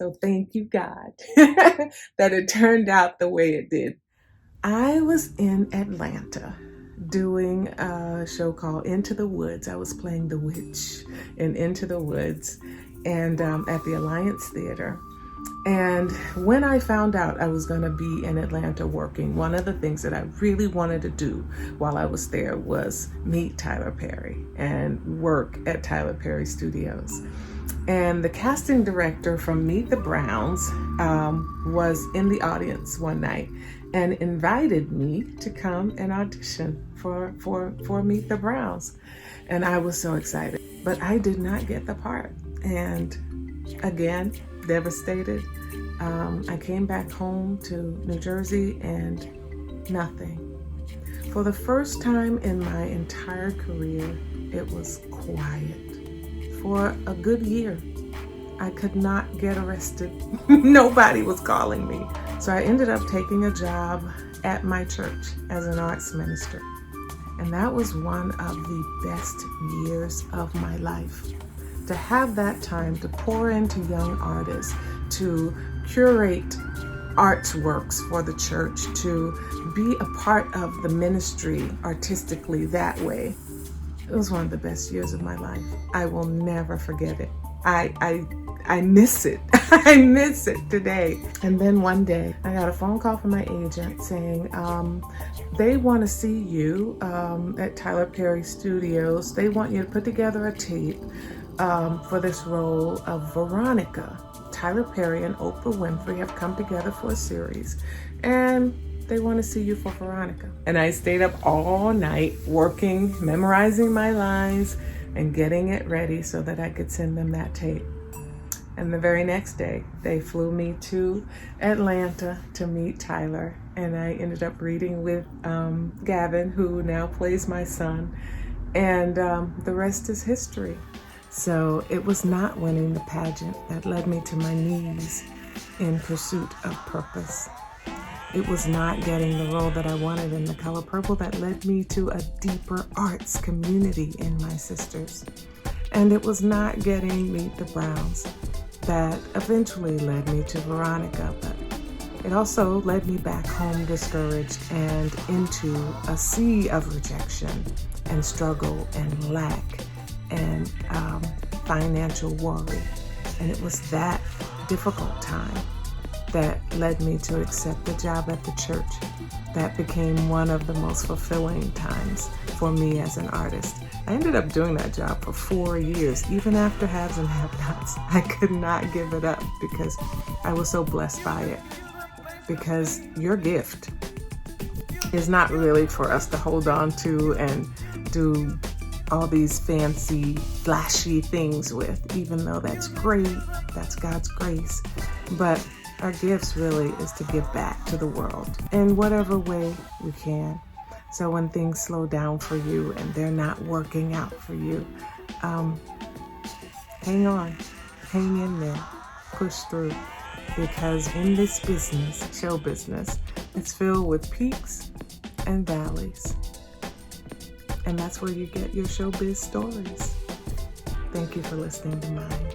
So thank you, God, that it turned out the way it did. I was in Atlanta doing a show called Into the Woods. I was playing the witch in Into the Woods and at the Alliance Theater. And when I found out I was going to be in Atlanta working, one of the things that I really wanted to do while I was there was meet Tyler Perry and work at Tyler Perry Studios. And the casting director from Meet the Browns was in the audience one night and invited me to come and audition for Meet the Browns. And I was so excited, but I did not get the part. And again, devastated. I came back home to New Jersey and nothing. For the first time in my entire career, it was quiet. For a good year, I could not get arrested. Nobody was calling me. So I ended up taking a job at my church as an arts minister. And that was one of the best years of my life. To have that time to pour into young artists, to curate arts works for the church, to be a part of the ministry artistically that way. It was one of the best years of my life. I will never forget it. I miss it. I miss it today. And then one day I got a phone call from my agent saying, they want to see you at Tyler Perry Studios. They want you to put together a tape for this role of Veronica. Tyler Perry and Oprah Winfrey have come together for a series, and they want to see you for Veronica. And I stayed up all night working, memorizing my lines, and getting it ready so that I could send them that tape. And the very next day, they flew me to Atlanta to meet Tyler, and I ended up reading with Gavin, who now plays my son, and the rest is history. So it was not winning the pageant that led me to my knees in pursuit of purpose. It was not getting the role that I wanted in The Color Purple that led me to a deeper arts community in my sisters. And it was not getting Meet the Browns that eventually led me to Veronica, but it also led me back home discouraged and into a sea of rejection and struggle and lack and financial worry. And it was that difficult time that led me to accept the job at the church. That became one of the most fulfilling times for me as an artist. I ended up doing that job for 4 years, even after haves and have-nots. I could not give it up because I was so blessed by it. Because your gift is not really for us to hold on to and do all these fancy, flashy things with, even though that's great, that's God's grace. But our gifts really is to give back to the world in whatever way we can. So when things slow down for you and they're not working out for you, hang on, hang in there, push through. Because in this business, show business, it's filled with peaks and valleys. And that's where you get your showbiz stories. Thank you for listening to mine.